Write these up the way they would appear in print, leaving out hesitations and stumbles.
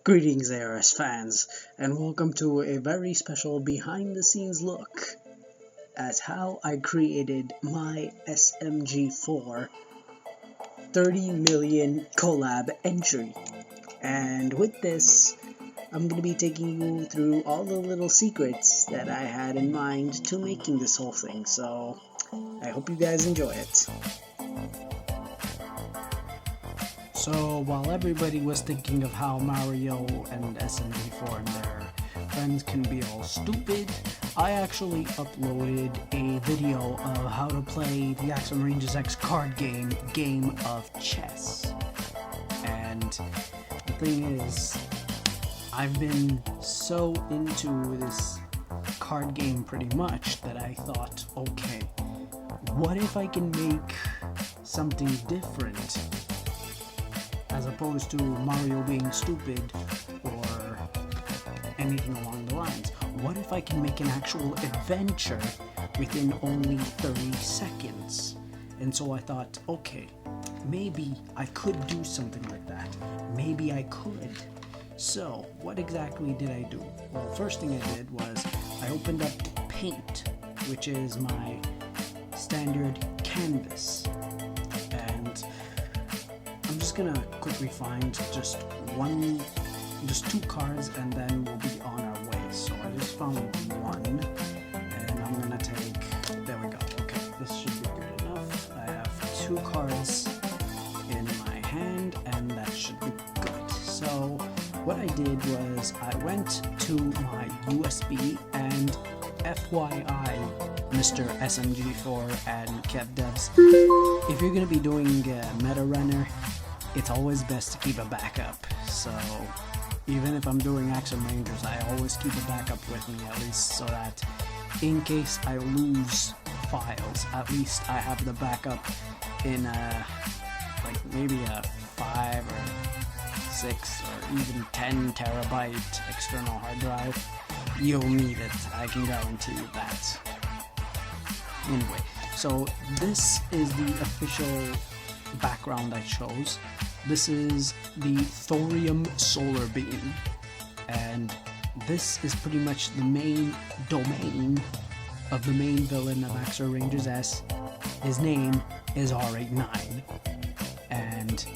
Greetings ARS fans, and welcome to a very special behind the scenes look at how I created my SMG4 30 million collab entry. And with this, I'm going to be taking you through all the little secrets that I had in mind to making this whole thing, so I hope you guys enjoy it. So while everybody was thinking of how Mario and SMG4 and their friends can be all stupid, I actually uploaded a video of how to play the Action Rangers X card game of chess. And the thing is, I've been so into this card game pretty much that I thought, okay, what if I can make something different? As opposed to Mario being stupid or anything along the lines. What if I can make an actual adventure within only 30 seconds? And so I thought, okay, maybe I could do something like that. Maybe I could. So what exactly did I do? Well, first thing I did was I opened up Paint, which is my standard canvas. And I'm just gonna quickly find just two cards and then we'll be on our way. So I just found one and I'm gonna take, there we go. Okay, this should be good enough. I have two cards in my hand and that should be good. So what I did was I went to my USB and FYI, Mr. SMG4 and Kev Devs, if you're gonna be doing Meta Runner, it's always best to keep a backup. So even if I'm doing Action Rangers, I always keep a backup with me, at least so that in case I lose files, at least I have the backup in like maybe a 5 or 6 or even 10 terabyte external hard drive. You'll need it, I can guarantee you that. Anyway, so this is the official background I chose. This is the thorium solar beam, and this is pretty much the main domain of the main villain of Action Rangers S. His name is R89, and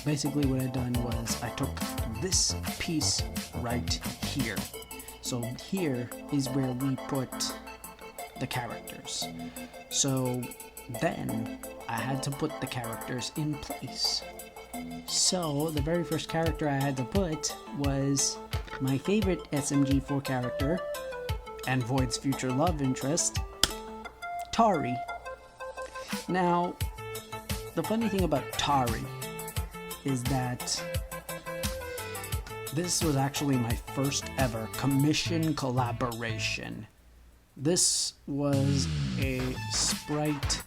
basically what I done was I took this piece right here. So here is where we put the characters. So then I had to put the characters in place. So the very first character I had to put was my favorite SMG4 character and Void's future love interest, Tari. Now, the funny thing about Tari is that this was actually my first ever commission collaboration. This was a sprite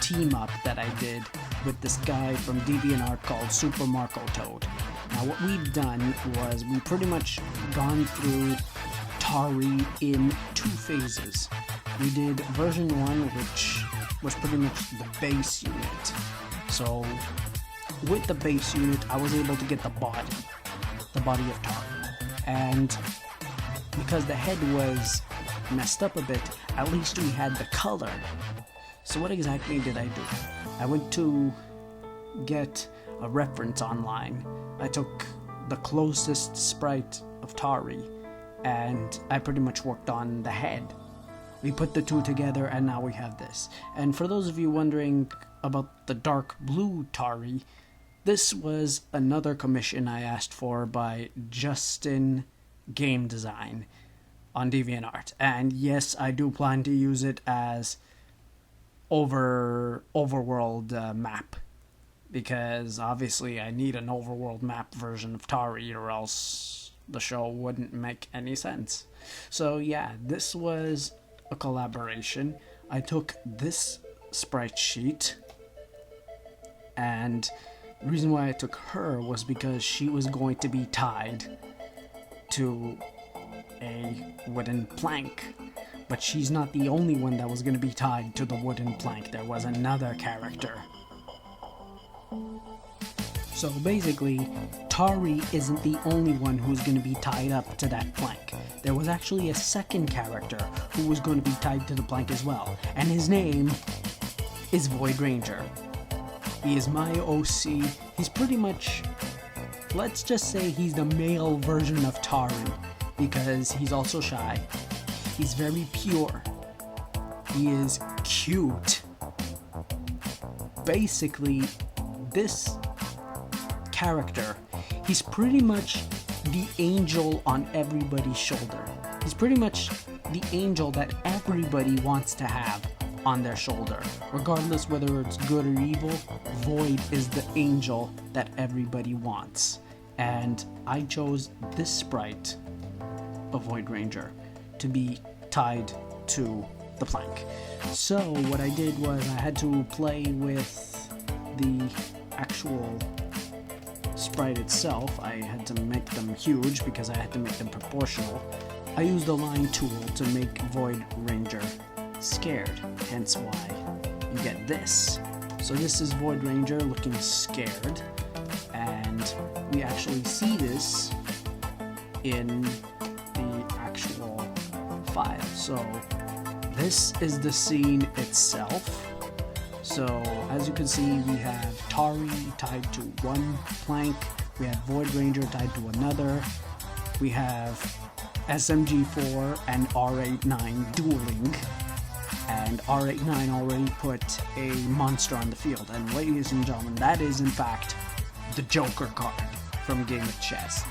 team up that I did with this guy from DeviantArt called Super Marco Toad. Now what we've done was we pretty much gone through Tari in 2 phases. We did version 1, which was pretty much the base unit. So with the base unit I was able to get the body of Tari. And because the head was messed up a bit, at least we had the color. So what exactly did I do? I went to get a reference online. I took the closest sprite of Tari and I pretty much worked on the head. We put the two together and now we have this. And for those of you wondering about the dark blue Tari, this was another commission I asked for by Justin Game Design on DeviantArt. And yes, I do plan to use it as overworld map, because obviously I need an overworld map version of Tari or else the show wouldn't make any sense. So yeah, this was a collaboration. I took this sprite sheet, and the reason why I took her was because she was going to be tied to a wooden plank. But she's not the only one that was going to be tied to the wooden plank. There was another character. So basically, Tari isn't the only one who's going to be tied up to that plank. There was actually a second character who was going to be tied to the plank as well, and his name is Void Ranger. He is my OC. He's pretty much, let's just say he's the male version of Tari, because he's also shy. He's very pure. He is cute. Basically, this character, he's pretty much the angel on everybody's shoulder. He's pretty much the angel that everybody wants to have on their shoulder. Regardless whether it's good or evil, Void is the angel that everybody wants. And I chose this sprite of Void Ranger to be tied to the plank. So what I did was I had to play with the actual sprite itself. I had to make them huge because I had to make them proportional. I used the line tool to make Void Ranger scared, hence why you get this. So this is Void Ranger looking scared, and we actually see this in the actual file. So this is the scene itself. So as you can see, we have Tari tied to one plank, we have Void Ranger tied to another, we have SMG4 and R89 dueling, and R89 already put a monster on the field. And ladies and gentlemen, that is in fact the Joker card from Game of Chess.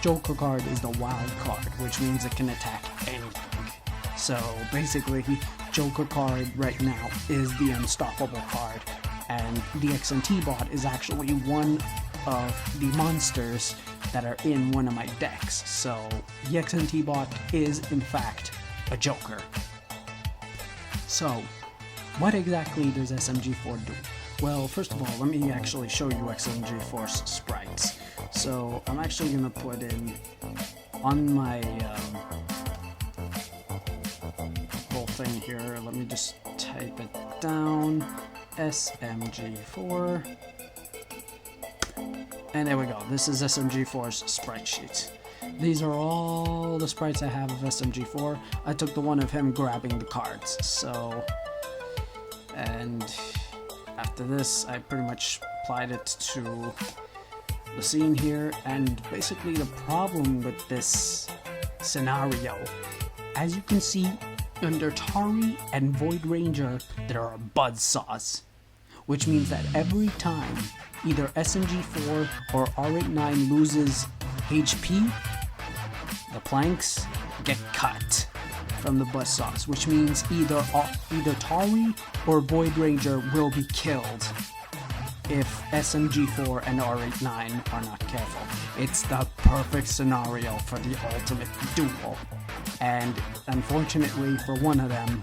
Joker card is the wild card, which means it can attack anything. So basically, Joker card right now is the unstoppable card, and the XNT bot is actually one of the monsters that are in one of my decks. So the XNT bot is in fact a Joker. So what exactly does SMG4 do? Well, first of all, let me actually show you SMG4's sprites. So I'm actually going to put in on my whole thing here, let me just type it down, SMG4, and there we go. This is SMG4's sprite sheet. These are all the sprites I have of SMG4. I took the one of him grabbing the cards. So, and after this, I pretty much applied it to the scene here. And basically the problem with this scenario, as you can see, under Tari and Void Ranger, there are buzzsaws, which means that every time either SMG4 or R89 loses HP, the planks get cut from the buzzsaws, which means either Tari or Void Ranger will be killed if SMG4 and R89 are not careful. It's the perfect scenario for the ultimate duel. And unfortunately for one of them,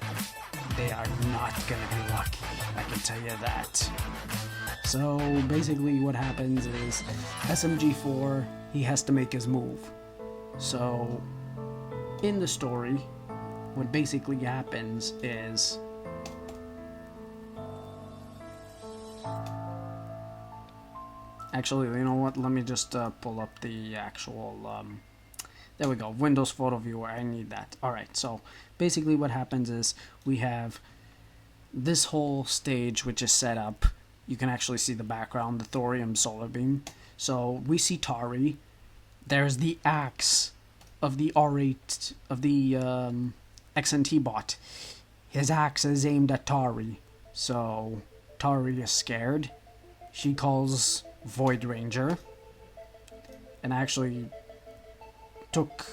they are not gonna be lucky, I can tell you that. So basically what happens is SMG4, he has to make his move. So in the story, what basically happens is actually, you know what, let me just pull up the actual there we go, Windows Photo Viewer, I need that. Alright, so basically what happens is we have this whole stage which is set up. You can actually see the background, the thorium solar beam. So we see Tari. There's the axe of the R8, of the XNT bot. His axe is aimed at Tari. So Tari is scared. She calls Void Ranger. And actually took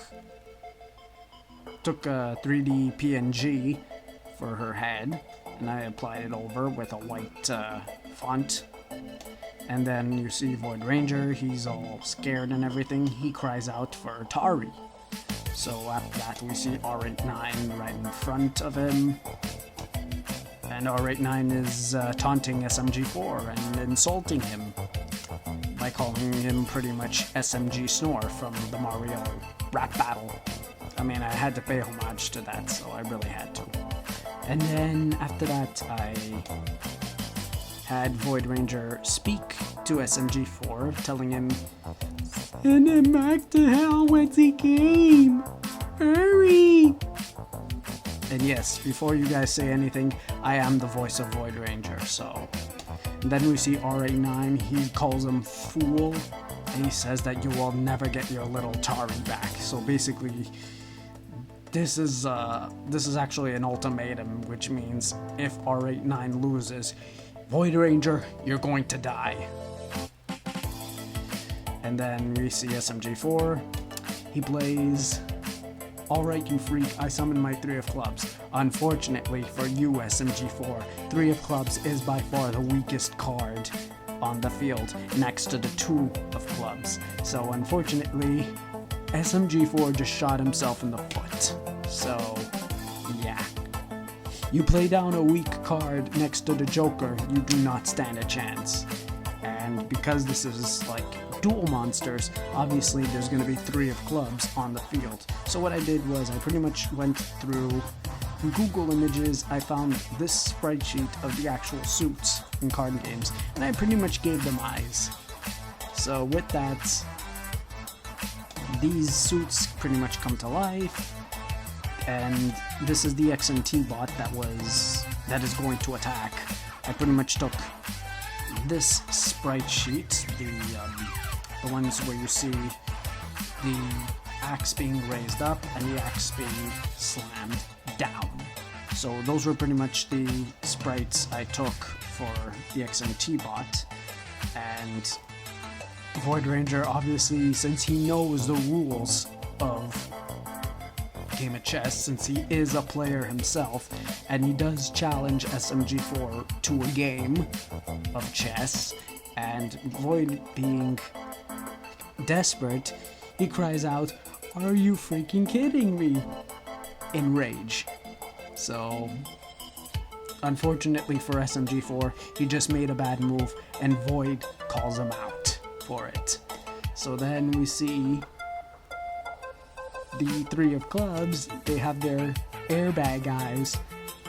a 3D PNG for her head, and I applied it over with a white font. And then you see Void Ranger, he's all scared and everything. He cries out for Tari. So after that we see R89 right in front of him, and R89 is taunting SMG4 and insulting him by calling him pretty much SMG Snore from the Mario rap battle. I mean, I had to pay homage to that, so I really had to. And then after that, I had Void Ranger speak to SMG4, telling him, "Send him back to hell with the game! Hurry!" And yes, before you guys say anything, I am the voice of Void Ranger, so... And then we see R89, he calls him fool, and he says that you will never get your little Tari back. So basically, this is actually an ultimatum, which means if R89 loses, Void Ranger, you're going to die. And then we see SMG4, he plays, "Alright, you freak, I summon my 3 of clubs. Unfortunately for you, SMG4, 3 of clubs is by far the weakest card on the field, next to the 2 of clubs. So unfortunately, SMG4 just shot himself in the foot. So, yeah. You play down a weak card next to the Joker, you do not stand a chance. And because this is like dual monsters, obviously there's going to be 3 of clubs on the field. So what I did was I pretty much went through Google Images, I found this sprite sheet of the actual suits in card games, and I pretty much gave them eyes. So with that, these suits pretty much come to life, and this is the XNT bot that is going to attack. I pretty much took this sprite sheet, the ones where you see the axe being raised up and the axe being slammed down. So those were pretty much the sprites I took for the XNT bot. And Void Ranger, obviously, since he knows the rules of game of chess, since he is a player himself, and he does challenge SMG4 to a game of chess, and Void being desperate, he cries out, "Are you freaking kidding me?" in rage. So, unfortunately for SMG4, he just made a bad move, and Void calls him out for it. So then we see the 3 of clubs, they have their airbag eyes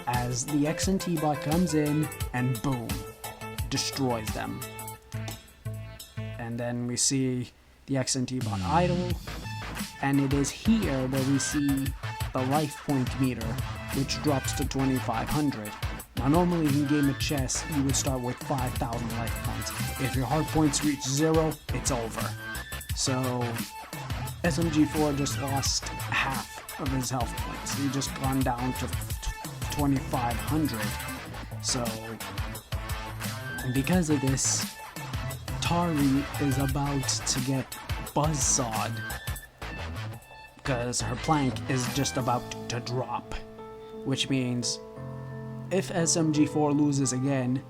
as the XNT bot comes in and boom, destroys them. And then we see the XNT bot idle, and it is here where we see the life point meter, which drops to 2,500. Now normally in game of chess, you would start with 5,000 life points. If your hard points reach 0, it's over. So SMG4 just lost half of his health points. He just gone down to 2,500. So because of this, Tari is about to get buzzsawed because her plank is just about to drop, which means if SMG4 loses again,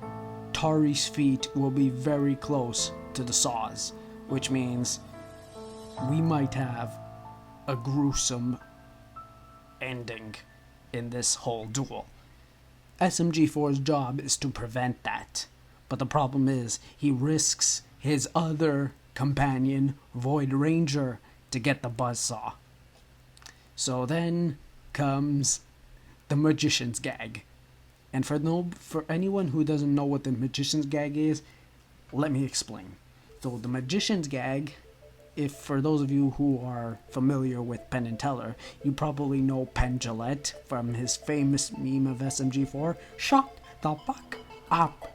Tari's feet will be very close to the saws, which means we might have a gruesome ending in this whole duel. SMG4's job is to prevent that, but the problem is he risks his other companion, Void Ranger, to get the buzzsaw. So then comes the Magician's Gag. And for anyone who doesn't know what the Magician's Gag is, let me explain. So the Magician's Gag, if for those of you who are familiar with Penn and Teller, you probably know Penn Jillette from his famous meme of SMG4, "Shut the fuck up."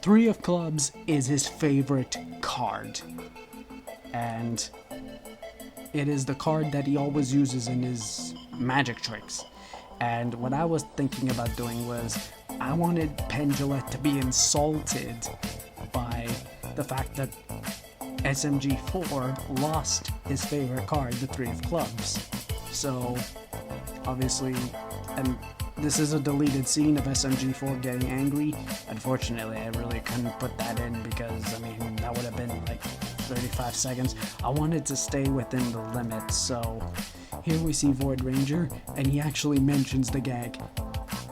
3 of clubs is his favorite card, and it is the card that he always uses in his magic tricks. And what I was thinking about doing was, I wanted Penn Jillette to be insulted by the fact that SMG4 lost his favorite card, the 3 of clubs. So, obviously, and this is a deleted scene of SMG4 getting angry. Unfortunately, I really couldn't put that in because, I mean, that would have been like 35 seconds. I wanted to stay within the limits, so here we see Void Ranger, and he actually mentions the gag.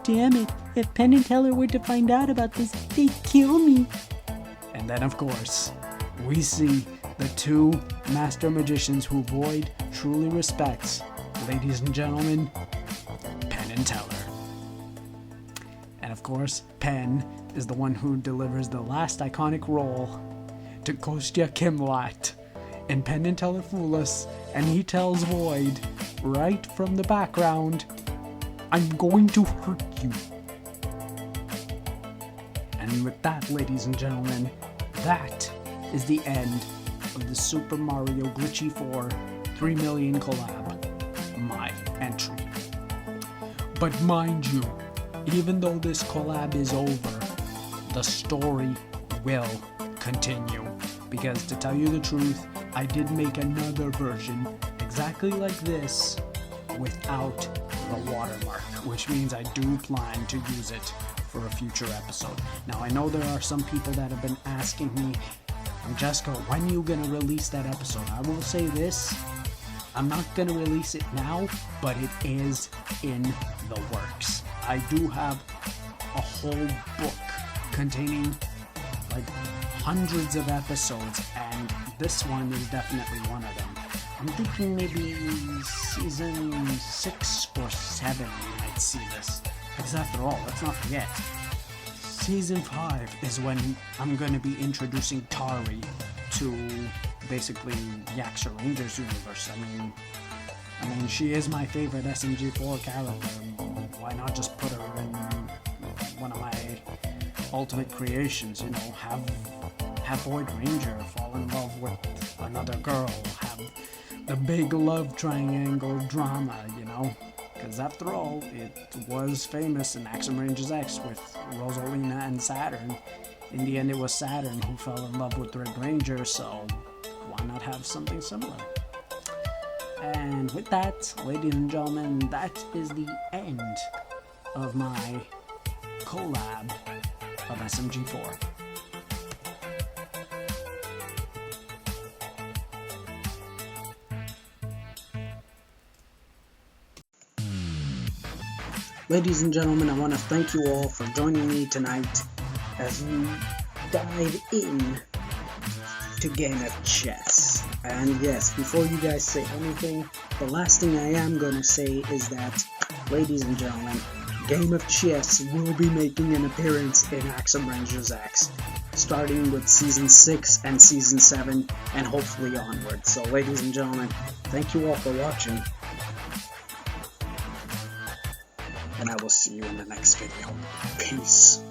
"Damn it, if Penn and Teller were to find out about this, they'd kill me." And then, of course, we see the 2 master magicians who Void truly respects. Ladies and gentlemen, Penn and Teller. And of course, Penn is the one who delivers the last iconic role to Kostya Kimlat in Penn and Telefulus, and he tells Void right from the background, "I'm going to hurt you." And with that, ladies and gentlemen, that is the end of the Super Mario Glitchy 4 3 Million Collab, my entry. But mind you, even though this collab is over, the story will continue. Because to tell you the truth, I did make another version exactly like this without the watermark, which means I do plan to use it for a future episode. Now I know there are some people that have been asking me, "Jessica, when are you gonna release that episode?" I will say this, I'm not gonna release it now, but it is in the works. I do have a whole book containing like hundreds of episodes, and this one is definitely one of them. I'm thinking maybe season 6 or 7 you might see this. Because after all, let's not forget, season 5 is when I'm going to be introducing Tari to basically Yaksha Rangers universe. I mean, she is my favorite SMG4 character. Why not just put her in one of my ultimate creations? You know, have Void Ranger fall in love with another girl, have the big love triangle drama, you know? Because after all, it was famous in Action Rangers X with Rosalina and Saturn. In the end, it was Saturn who fell in love with Red Ranger, so why not have something similar? And with that, ladies and gentlemen, that is the end of my collab of SMG4. Ladies and gentlemen, I want to thank you all for joining me tonight as we dive in to game of chess. And yes, before you guys say anything, the last thing I am going to say is that, ladies and gentlemen, Game of Chess will be making an appearance in Action Rangers X, starting with Season 6 and Season 7, and hopefully onward. So ladies and gentlemen, thank you all for watching, and I will see you in the next video. Peace.